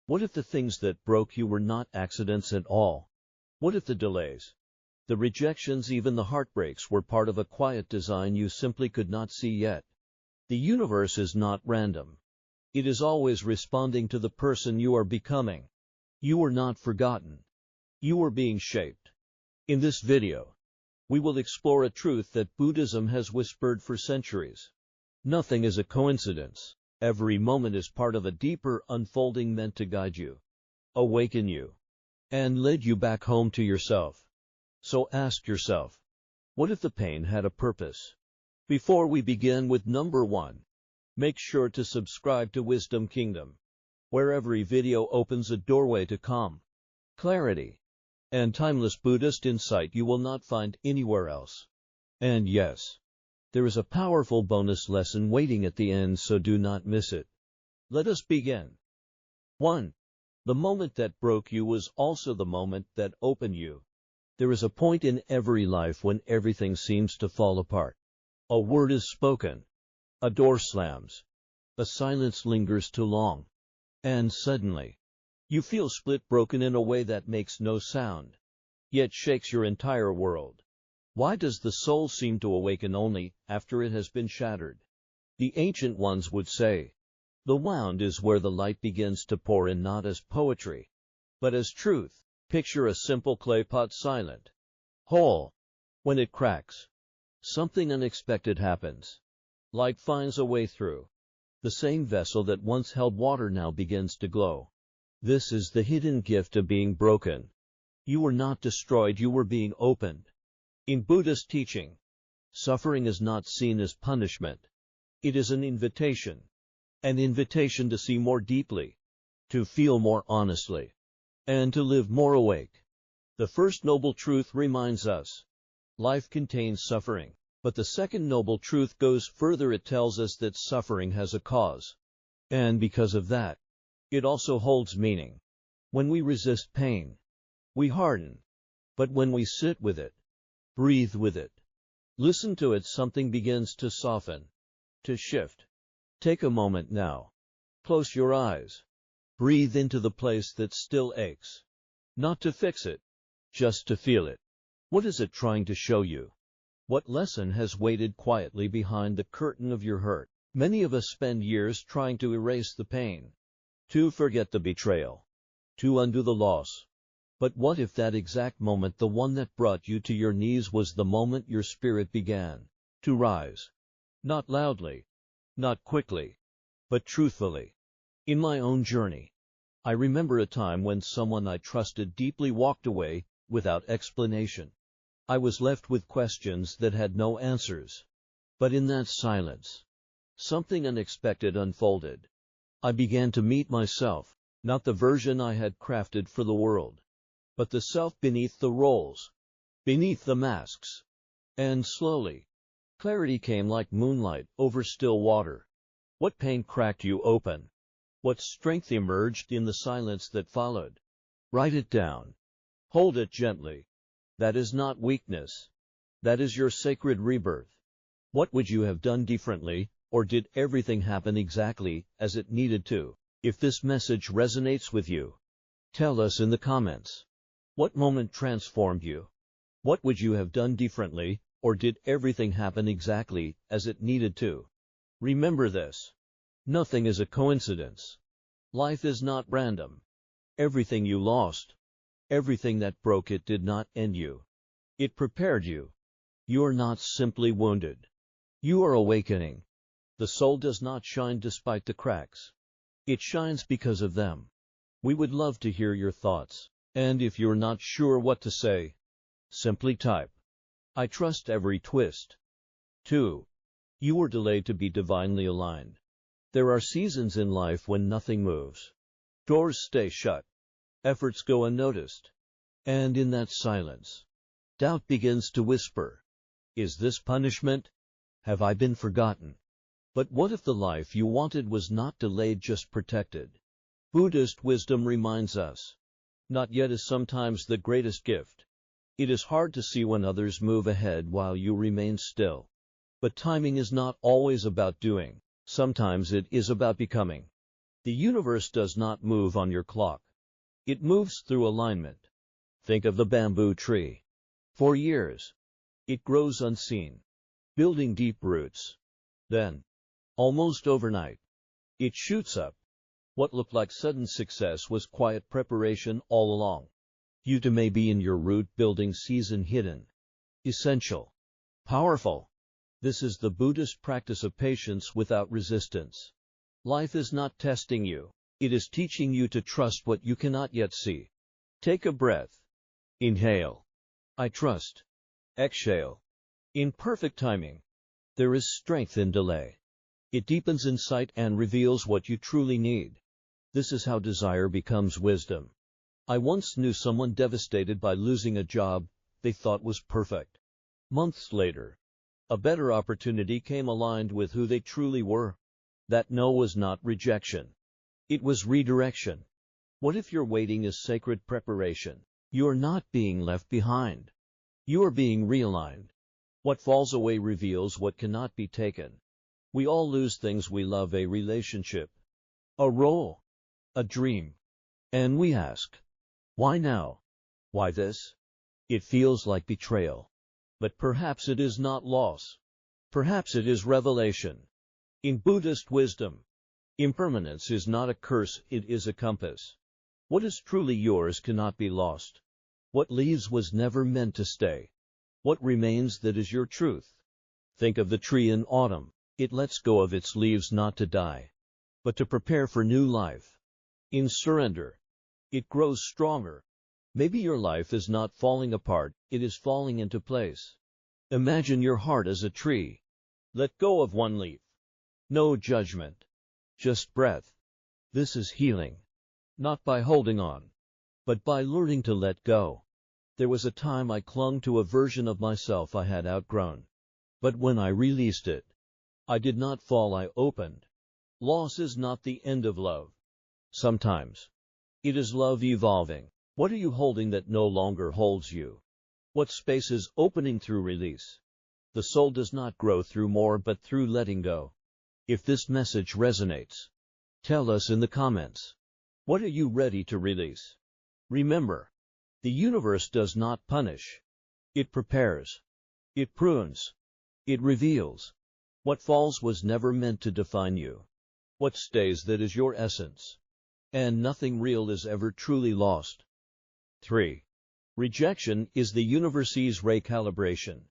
What if the things that broke you were not accidents at all? What if the delays, the rejections, even the heartbreaks were part of a quiet design you simply could not see yet? The universe is not random. It is always responding to the person you are becoming. You are not forgotten. You are being shaped. In this video, we will explore a truth that Buddhism has whispered for centuries. Nothing is a coincidence. Every moment is part of a deeper unfolding meant to guide you, awaken you, and lead you back home to yourself. So ask yourself, what if the pain had a purpose? Before we begin with number 1, make sure to subscribe to Wisdom Kingdom, where every video opens a doorway to calm, clarity, and timeless Buddhist insight you will not find anywhere else. And yes, there is a powerful bonus lesson waiting at the end, so do not miss it. Let us begin. 1. The moment that broke you was also the moment that opened you. There is a point in every life when everything seems to fall apart. A word is spoken, a door slams, a silence lingers too long, and suddenly, you feel split, broken in a way that makes no sound, yet shakes your entire world. Why does the soul seem to awaken only after it has been shattered? The ancient ones would say, the wound is where the light begins to pour in, not as poetry, but as truth. Picture a simple clay pot, silent, whole. When it cracks, something unexpected happens. Light finds a way through. The same vessel that once held water now begins to glow. This is the hidden gift of being broken. You were not destroyed, you were being opened. In Buddhist teaching, suffering is not seen as punishment. It is an invitation to see more deeply, to feel more honestly, and to live more awake. The first noble truth reminds us, life contains suffering. But the second noble truth goes further. It tells us that suffering has a cause. And because of that, it also holds meaning. When we resist pain, we harden. But when we sit with it, breathe with it, listen to it, something begins to soften, to shift. Take a moment now. Close your eyes. Breathe into the place that still aches. Not to fix it, just to feel it. What is it trying to show you? What lesson has waited quietly behind the curtain of your hurt? Many of us spend years trying to erase the pain, to forget the betrayal, to undo the loss. But what if that exact moment, the one that brought you to your knees, was the moment your spirit began to rise? Not loudly, not quickly, but truthfully. In my own journey, I remember a time when someone I trusted deeply walked away without explanation. I was left with questions that had no answers. But in that silence, something unexpected unfolded. I began to meet myself, not the version I had crafted for the world, but the self beneath the roles, beneath the masks. And slowly, clarity came like moonlight over still water. What pain cracked you open? What strength emerged in the silence that followed? Write it down. Hold it gently. That is not weakness. That is your sacred rebirth. What would you have done differently, or did everything happen exactly as it needed to? If this message resonates with you, tell us in the comments. What moment transformed you? What would you have done differently, or did everything happen exactly as it needed to? Remember this. Nothing is a coincidence. Life is not random. Everything you lost, everything that broke, it did not end you. It prepared you. You are not simply wounded. You are awakening. The soul does not shine despite the cracks. It shines because of them. We would love to hear your thoughts. And if you're not sure what to say, simply type, I trust every twist. 2. You were delayed to be divinely aligned. There are seasons in life when nothing moves. Doors stay shut. Efforts go unnoticed. And in that silence, doubt begins to whisper. Is this punishment? Have I been forgotten? But what if the life you wanted was not delayed, just protected? Buddhist wisdom reminds us, not yet is sometimes the greatest gift. It is hard to see when others move ahead while you remain still. But timing is not always about doing. Sometimes it is about becoming. The universe does not move on your clock. It moves through alignment. Think of the bamboo tree. For years, it grows unseen, building deep roots. Then, almost overnight, it shoots up. What looked like sudden success was quiet preparation all along. You too may be in your root-building season, hidden, essential, powerful. This is the Buddhist practice of patience without resistance. Life is not testing you. It is teaching you to trust what you cannot yet see. Take a breath. Inhale. I trust. Exhale. In perfect timing. There is strength in delay. It deepens insight and reveals what you truly need. This is how desire becomes wisdom. I once knew someone devastated by losing a job they thought was perfect. Months later, a better opportunity came aligned with who they truly were. That no was not rejection. It was redirection. What if your waiting is sacred preparation? You are not being left behind. You are being realigned. What falls away reveals what cannot be taken. We all lose things we love: a relationship, a role, a dream. And we ask, why now? Why this? It feels like betrayal. But perhaps it is not loss. Perhaps it is revelation. In Buddhist wisdom, impermanence is not a curse, it is a compass. What is truly yours cannot be lost. What leaves was never meant to stay. What remains, that is your truth. Think of the tree in autumn. It lets go of its leaves not to die, but to prepare for new life. In surrender, it grows stronger. Maybe your life is not falling apart, it is falling into place. Imagine your heart as a tree. Let go of one leaf. No judgment. Just breath. This is healing. Not by holding on, but by learning to let go. There was a time I clung to a version of myself I had outgrown. But when I released it, I did not fall, I opened. Loss is not the end of love. Sometimes, it is love evolving. What are you holding that no longer holds you? What space is opening through release? The soul does not grow through more but through letting go. If this message resonates, tell us in the comments. What are you ready to release? Remember, the universe does not punish. It prepares. It prunes. It reveals. What falls was never meant to define you. What stays, that is your essence. And nothing real is ever truly lost. 3. Rejection is the universe's recalibration.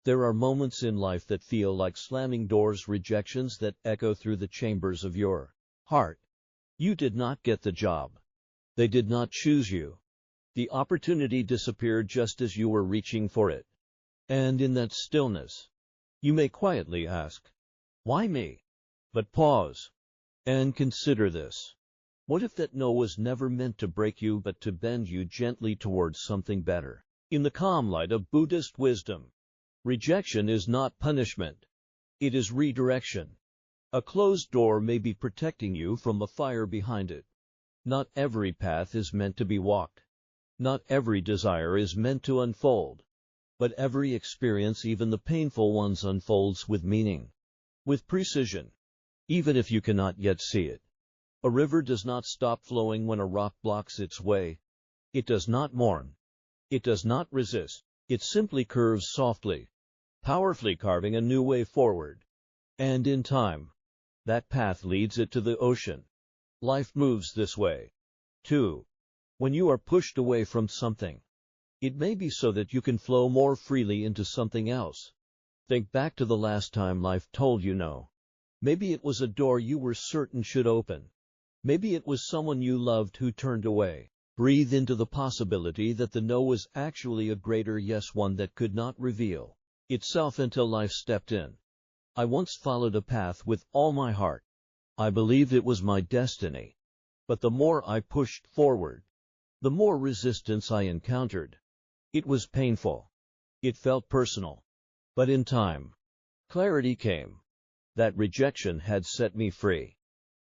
There are moments in life that feel like slamming doors, rejections that echo through the chambers of your heart. You did not get the job. They did not choose you. The opportunity disappeared just as you were reaching for it. And in that stillness, you may quietly ask, why me? But pause and consider this. What if that no was never meant to break you but to bend you gently towards something better? In the calm light of Buddhist wisdom, rejection is not punishment. It is redirection. A closed door may be protecting you from a fire behind it. Not every path is meant to be walked. Not every desire is meant to unfold. But every experience, even the painful ones, unfolds with meaning, with precision, even if you cannot yet see it. A river does not stop flowing when a rock blocks its way. It does not mourn. It does not resist. It simply curves softly, powerfully, carving a new way forward. And in time, that path leads it to the ocean. Life moves this way, too. When you are pushed away from something, it may be so that you can flow more freely into something else. Think back to the last time life told you no. Maybe it was a door you were certain should open. Maybe it was someone you loved who turned away. Breathe into the possibility that the no was actually a greater yes, one that could not reveal itself until life stepped in. I once followed a path with all my heart. I believed it was my destiny. But the more I pushed forward, the more resistance I encountered. It was painful. It felt personal. But in time, clarity came. That rejection had set me free.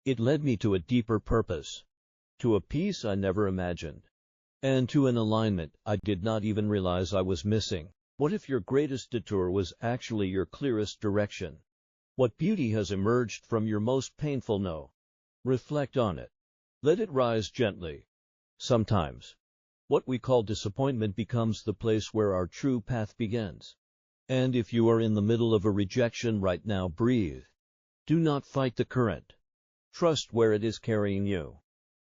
It led me to a deeper purpose, to a peace I never imagined, and to an alignment I did not even realize I was missing. What if your greatest detour was actually your clearest direction? What beauty has emerged from your most painful no? Reflect on it. Let it rise gently. Sometimes, what we call disappointment becomes the place where our true path begins. And if you are in the middle of a rejection right now, breathe. Do not fight the current. Trust where it is carrying you.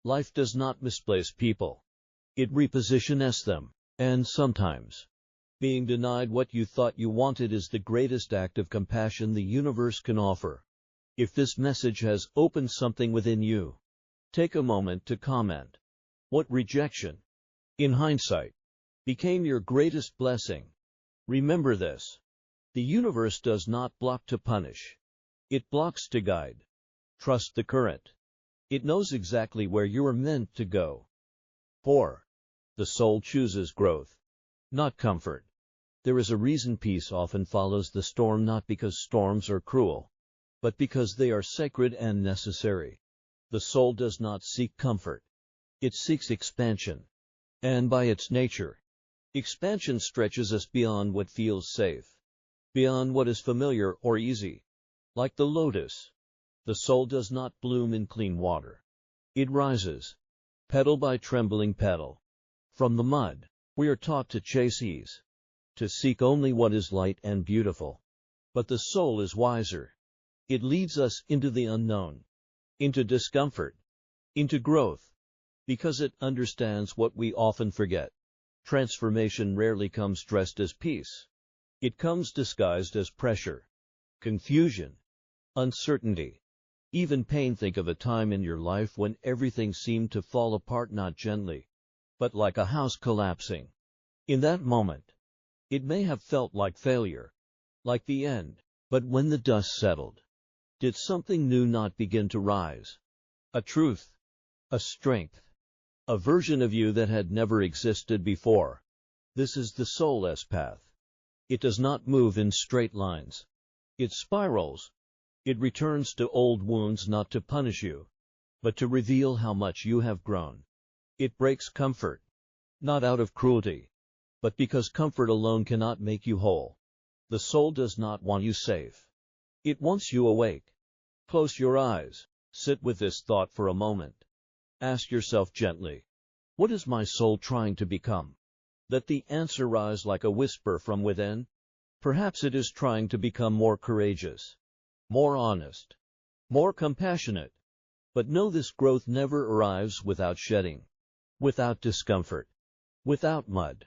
Life does not misplace people. It repositions them. And sometimes, being denied what you thought you wanted is the greatest act of compassion the universe can offer. If this message has opened something within you, take a moment to comment. What rejection, in hindsight, became your greatest blessing? Remember this. The universe does not block to punish. It blocks to guide. Trust the current. It knows exactly where you are meant to go. 4. The soul chooses growth, not comfort. There is a reason peace often follows the storm, not because storms are cruel, but because they are sacred and necessary. The soul does not seek comfort. It seeks expansion. And by its nature, expansion stretches us beyond what feels safe, beyond what is familiar or easy. Like the lotus, the soul does not bloom in clean water. It rises, petal by trembling petal. From the mud, we are taught to chase ease, to seek only what is light and beautiful. But the soul is wiser. It leads us into the unknown, into discomfort, into growth, because it understands what we often forget. Transformation rarely comes dressed as peace. It comes disguised as pressure, confusion, uncertainty, even pain. Think of a time in your life when everything seemed to fall apart, not gently, but like a house collapsing. In that moment, it may have felt like failure, like the end. But when the dust settled, did something new not begin to rise? A truth, a strength, a version of you that had never existed before. This is the soul's path. It does not move in straight lines. It spirals. It returns to old wounds, not to punish you, but to reveal how much you have grown. It breaks comfort, not out of cruelty, but because comfort alone cannot make you whole. The soul does not want you safe. It wants you awake. Close your eyes. Sit with this thought for a moment. Ask yourself gently, what is my soul trying to become? Let the answer rise like a whisper from within. Perhaps it is trying to become more courageous, more honest, more compassionate. But know this: growth never arrives without shedding, without discomfort, without mud.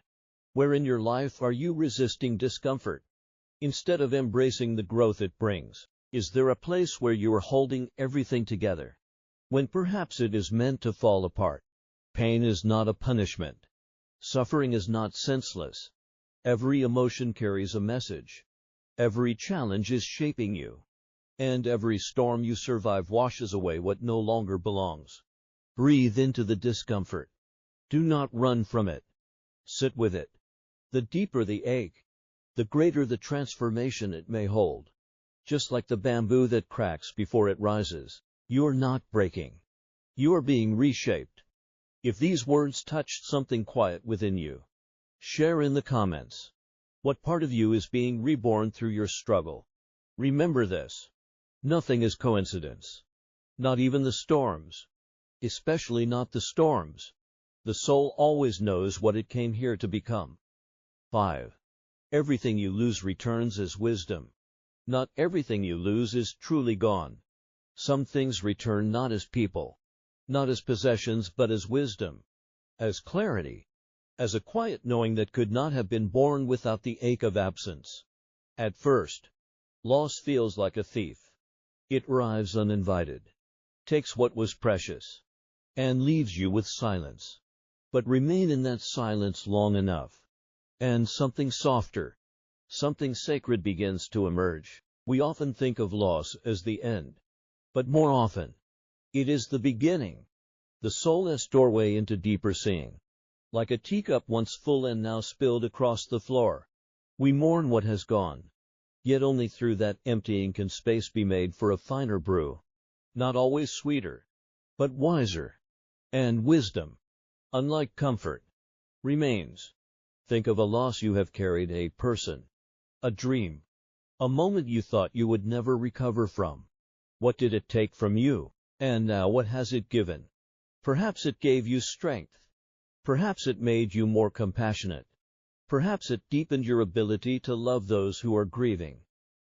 Where in your life are you resisting discomfort instead of embracing the growth it brings? Is there a place where you are holding everything together when perhaps it is meant to fall apart? Pain is not a punishment. Suffering is not senseless. Every emotion carries a message. Every challenge is shaping you. And every storm you survive washes away what no longer belongs. Breathe into the discomfort. Do not run from it. Sit with it. The deeper the ache, the greater the transformation it may hold. Just like the bamboo that cracks before it rises, you are not breaking. You are being reshaped. If these words touched something quiet within you, share in the comments. What part of you is being reborn through your struggle? Remember this: nothing is coincidence. Not even the storms. Especially not the storms. The soul always knows what it came here to become. 5. Everything you lose returns as wisdom. Not everything you lose is truly gone. Some things return not as people, not as possessions, but as wisdom, as clarity, as a quiet knowing that could not have been born without the ache of absence. At first, loss feels like a thief. It arrives uninvited, takes what was precious, and leaves you with silence. But remain in that silence long enough, and something softer, something sacred begins to emerge. We often think of loss as the end, but more often, it is the beginning, the soul's doorway into deeper seeing. Like a teacup once full and now spilled across the floor, we mourn what has gone. Yet only through that emptying can space be made for a finer brew. Not always sweeter, but wiser. And wisdom, unlike comfort, remains. Think of a loss you have carried, a person, a dream, a moment you thought you would never recover from. What did it take from you? And now what has it given? Perhaps it gave you strength. Perhaps it made you more compassionate. Perhaps it deepened your ability to love those who are grieving.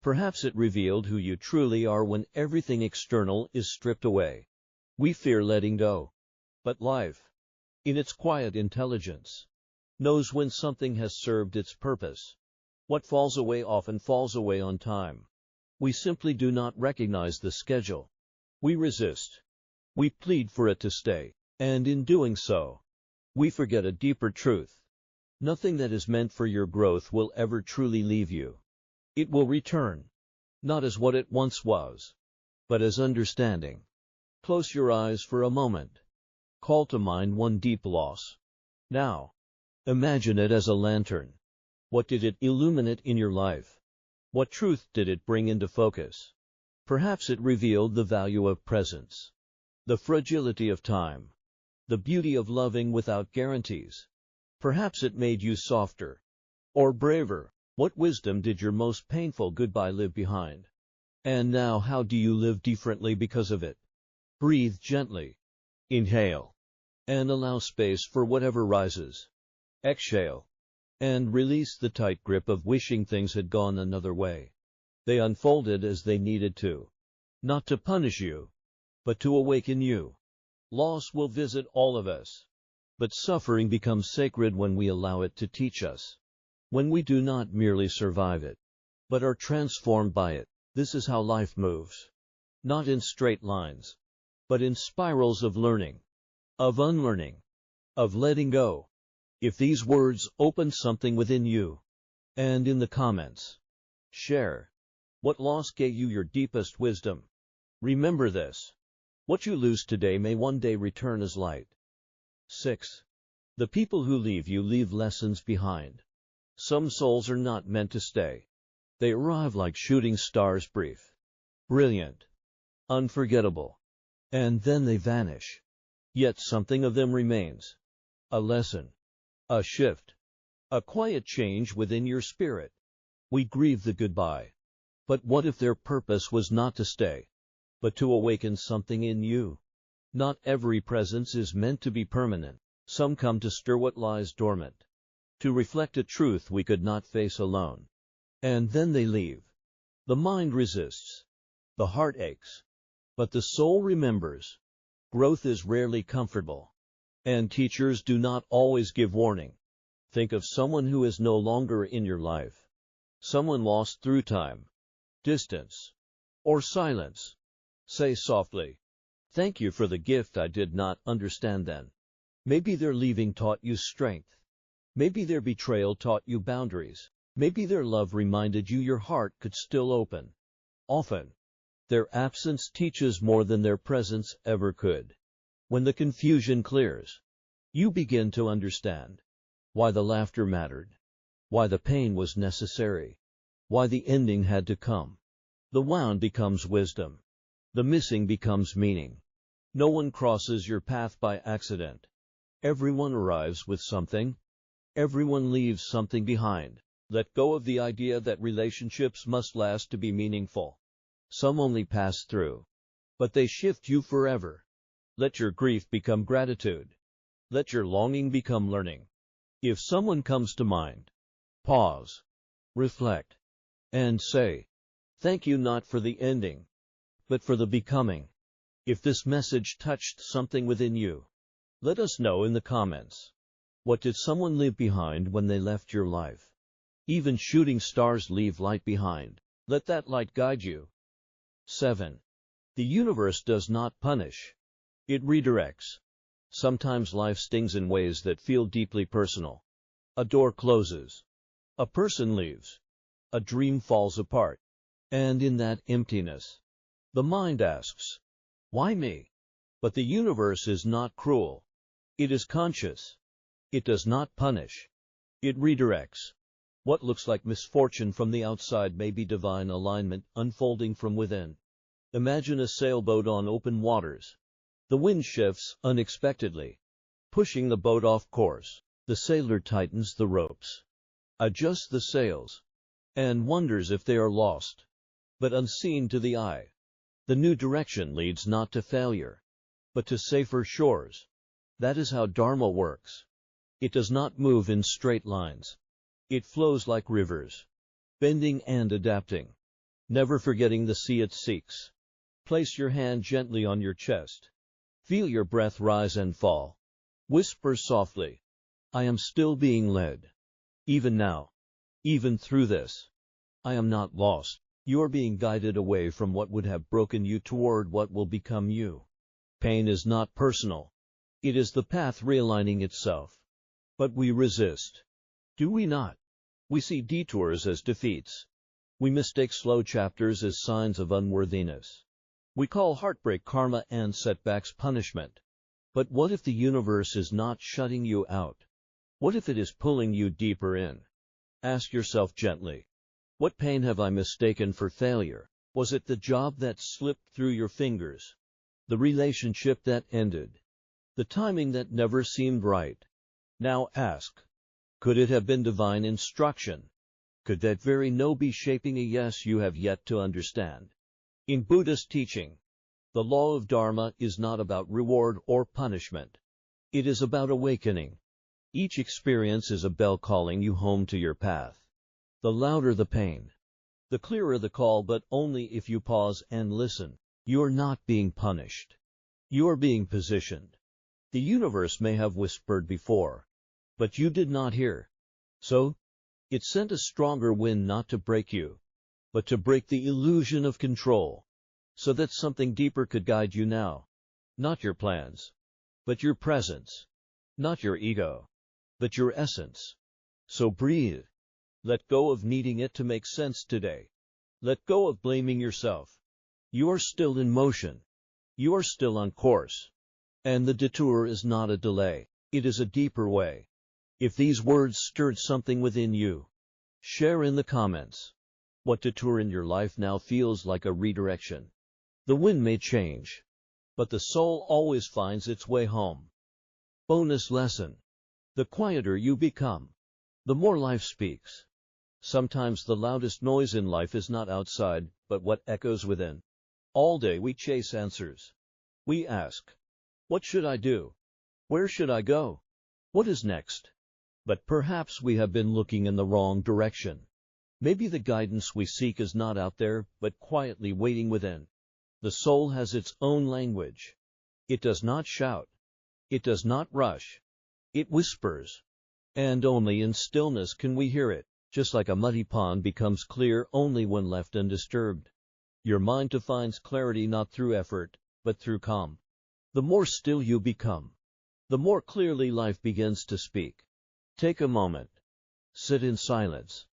Perhaps it revealed who you truly are when everything external is stripped away. We fear letting go. But life, in its quiet intelligence, knows when something has served its purpose. What falls away often falls away on time. We simply do not recognize the schedule. We resist. We plead for it to stay. And in doing so, we forget a deeper truth. Nothing that is meant for your growth will ever truly leave you. It will return, not as what it once was, but as understanding. Close your eyes for a moment. Call to mind one deep loss. Now, imagine it as a lantern. What did it illuminate in your life? What truth did it bring into focus? Perhaps it revealed the value of presence, the fragility of time, the beauty of loving without guarantees. Perhaps it made you softer or braver. What wisdom did your most painful goodbye leave behind? And now how do you live differently because of it? Breathe gently. Inhale. And allow space for whatever rises. Exhale. And release the tight grip of wishing things had gone another way. They unfolded as they needed to. Not to punish you, but to awaken you. Loss will visit all of us. But suffering becomes sacred when we allow it to teach us. When we do not merely survive it, but are transformed by it. This is how life moves. Not in straight lines, but in spirals of learning, of unlearning, of letting go. If these words open something within you, and in the comments, share what loss gave you your deepest wisdom. Remember this. What you lose today may one day return as light. 6. The people who leave you leave lessons behind. Some souls are not meant to stay. They arrive like shooting stars, brief, brilliant, unforgettable, and then they vanish. Yet something of them remains. A lesson, a shift, a quiet change within your spirit. We grieve the goodbye. But what if their purpose was not to stay, but to awaken something in you? Not every presence is meant to be permanent. Some come to stir what lies dormant, to reflect a truth we could not face alone. And then they leave. The mind resists. The heart aches. But the soul remembers. Growth is rarely comfortable. And teachers do not always give warning. Think of someone who is no longer in your life. Someone lost through time, distance, or silence. Say softly, "Thank you for the gift I did not understand then." Maybe their leaving taught you strength. Maybe their betrayal taught you boundaries. Maybe their love reminded you your heart could still open. Often, their absence teaches more than their presence ever could. When the confusion clears, you begin to understand why the laughter mattered, why the pain was necessary, why the ending had to come. The wound becomes wisdom. The missing becomes meaning. No one crosses your path by accident. Everyone arrives with something. Everyone leaves something behind. Let go of the idea that relationships must last to be meaningful. Some only pass through, but they shift you forever. Let your grief become gratitude. Let your longing become learning. If someone comes to mind, pause, reflect, and say, "Thank you not for the ending, but for the becoming." If this message touched something within you, let us know in the comments. What did someone leave behind when they left your life? Even shooting stars leave light behind. Let that light guide you. 7. The universe does not punish. It redirects. Sometimes life stings in ways that feel deeply personal. A door closes. A person leaves. A dream falls apart. And in that emptiness, the mind asks, "Why me?" But the universe is not cruel. It is conscious. It does not punish. It redirects. What looks like misfortune from the outside may be divine alignment unfolding from within. Imagine a sailboat on open waters. The wind shifts unexpectedly, pushing the boat off course. The sailor tightens the ropes, adjusts the sails, and wonders if they are lost. But unseen to the eye, The new direction leads not to failure, but to safer shores. That is how Dharma works. It does not move in straight lines. It flows like rivers, bending and adapting, never forgetting the sea it seeks. Place your hand gently on your chest. Feel your breath rise and fall. Whisper softly, I am still being led. Even now, even through this, I am not lost. You are being guided away from what would have broken you toward what will become you. Pain is not personal. It is the path realigning itself. But we resist. Do we not? We see detours as defeats. We mistake slow chapters as signs of unworthiness. We call heartbreak karma and setbacks punishment. But what if the universe is not shutting you out? What if it is pulling you deeper in? Ask yourself gently, what pain have I mistaken for failure? Was it the job that slipped through your fingers? The relationship that ended? The timing that never seemed right? Now ask, could it have been divine instruction? Could that very no be shaping a yes you have yet to understand? In Buddhist teaching, the law of Dharma is not about reward or punishment. It is about awakening. Each experience is a bell calling you home to your path. The louder the pain, the clearer the call, but only if you pause and listen. You are not being punished. You are being positioned. The universe may have whispered before, but you did not hear. So, it sent a stronger wind not to break you, but to break the illusion of control, so that something deeper could guide you now. Not your plans, but your presence. Not your ego, but your essence. So breathe. Let go of needing it to make sense today. Let go of blaming yourself. You are still in motion. You are still on course. And the detour is not a delay. It is a deeper way. If these words stirred something within you, share in the comments. What detour in your life now feels like a redirection? The wind may change, but the soul always finds its way home. Bonus lesson. The quieter you become, the more life speaks. Sometimes the loudest noise in life is not outside, but what echoes within. All day we chase answers. We ask, what should I do? Where should I go? What is next? But perhaps we have been looking in the wrong direction. Maybe the guidance we seek is not out there, but quietly waiting within. The soul has its own language. It does not shout. It does not rush. It whispers. And only in stillness can we hear it, just like a muddy pond becomes clear only when left undisturbed. Your mind defines clarity not through effort, but through calm. The more still you become, the more clearly life begins to speak. Take a moment. Sit in silence,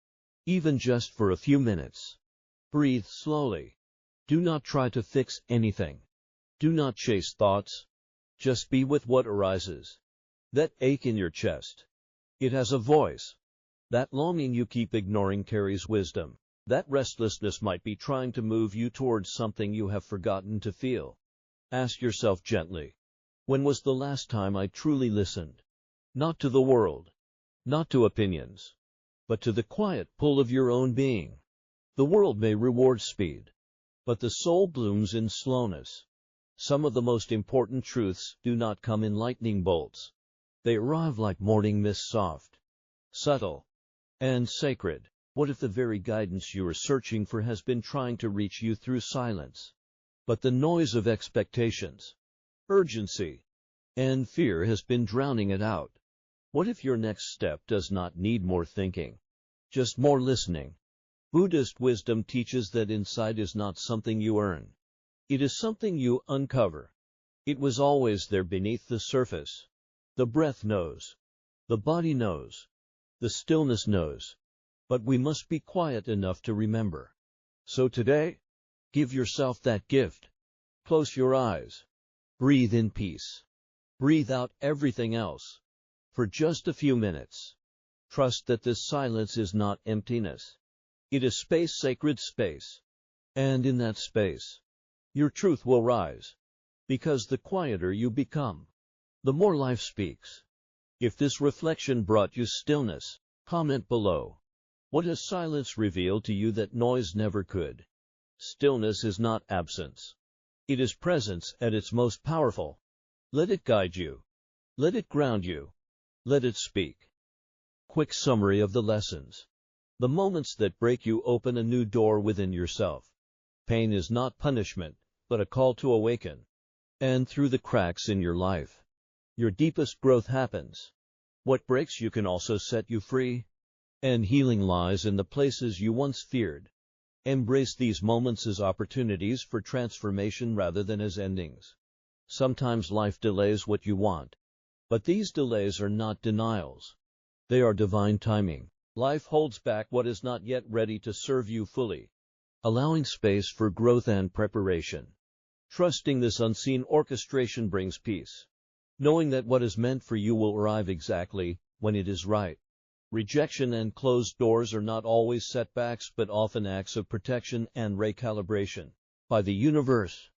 even just for a few minutes. Breathe slowly. Do not try to fix anything. Do not chase thoughts. Just be with what arises. That ache in your chest, it has a voice. That longing you keep ignoring carries wisdom. That restlessness might be trying to move you towards something you have forgotten to feel. Ask yourself gently, when was the last time I truly listened? Not to the world, not to opinions, but to the quiet pull of your own being. The world may reward speed, but the soul blooms in slowness. Some of the most important truths do not come in lightning bolts. They arrive like morning mist, soft, subtle, and sacred. What if the very guidance you are searching for has been trying to reach you through silence? But the noise of expectations, urgency, and fear has been drowning it out. What if your next step does not need more thinking, just more listening? Buddhist wisdom teaches that insight is not something you earn. It is something you uncover. It was always there beneath the surface. The breath knows. The body knows. The stillness knows. But we must be quiet enough to remember. So today, give yourself that gift. Close your eyes. Breathe in peace. Breathe out everything else. For just a few minutes. Trust that this silence is not emptiness. It is space, sacred space. And in that space, your truth will rise. Because the quieter you become, the more life speaks. If this reflection brought you stillness, comment below. What has silence revealed to you that noise never could? Stillness is not absence. It is presence at its most powerful. Let it guide you. Let it ground you. Let it speak. Quick summary of the lessons. The moments that break you open a new door within yourself. Pain is not punishment, but a call to awaken. And through the cracks in your life, your deepest growth happens. What breaks you can also set you free. And healing lies in the places you once feared. Embrace these moments as opportunities for transformation rather than as endings. Sometimes life delays what you want. But these delays are not denials. They are divine timing. Life holds back what is not yet ready to serve you fully, allowing space for growth and preparation. Trusting this unseen orchestration brings peace, knowing that what is meant for you will arrive exactly when it is right. Rejection and closed doors are not always setbacks but often acts of protection and recalibration. By the universe,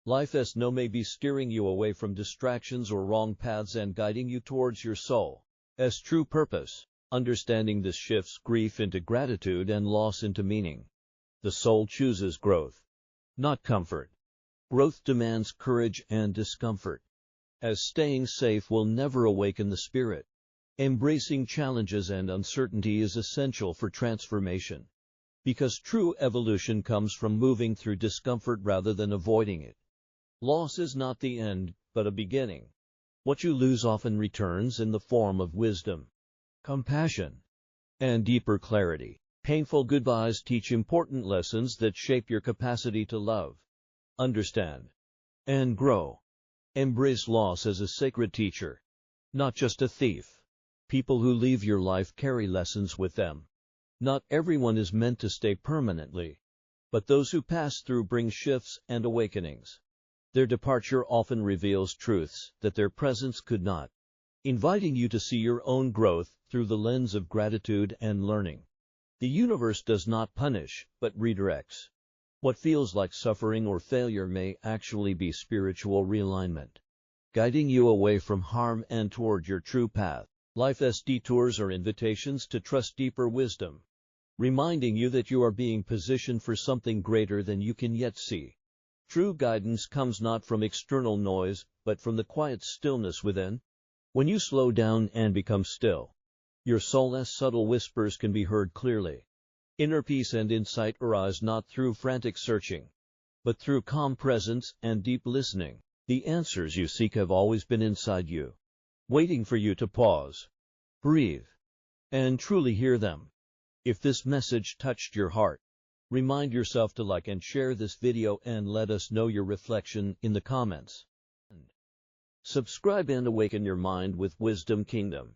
life as no may be steering you away from distractions or wrong paths and guiding you towards your soul as true purpose. Understanding this shifts grief into gratitude and loss into meaning. The soul chooses growth, not comfort. Growth demands courage and discomfort, as staying safe will never awaken the spirit. Embracing challenges and uncertainty is essential for transformation, because true evolution comes from moving through discomfort rather than avoiding it. Loss is not the end, but a beginning. What you lose often returns in the form of wisdom, compassion, and deeper clarity. Painful goodbyes teach important lessons that shape your capacity to love, understand, and grow. Embrace loss as a sacred teacher, not just a thief. People who leave your life carry lessons with them. Not everyone is meant to stay permanently, but those who pass through bring shifts and awakenings. Their departure often reveals truths that their presence could not, inviting you to see your own growth through the lens of gratitude and learning. The universe does not punish, but redirects. What feels like suffering or failure may actually be spiritual realignment, guiding you away from harm and toward your true path. Life's detours are invitations to trust deeper wisdom, reminding you that you are being positioned for something greater than you can yet see. True guidance comes not from external noise, but from the quiet stillness within. When you slow down and become still, your soul's subtle whispers can be heard clearly. Inner peace and insight arise not through frantic searching, but through calm presence and deep listening. The answers you seek have always been inside you, waiting for you to pause, breathe, and truly hear them. If this message touched your heart, remind yourself to like and share this video and let us know your reflection in the comments. Subscribe and awaken your mind with Wisdom Kingdom.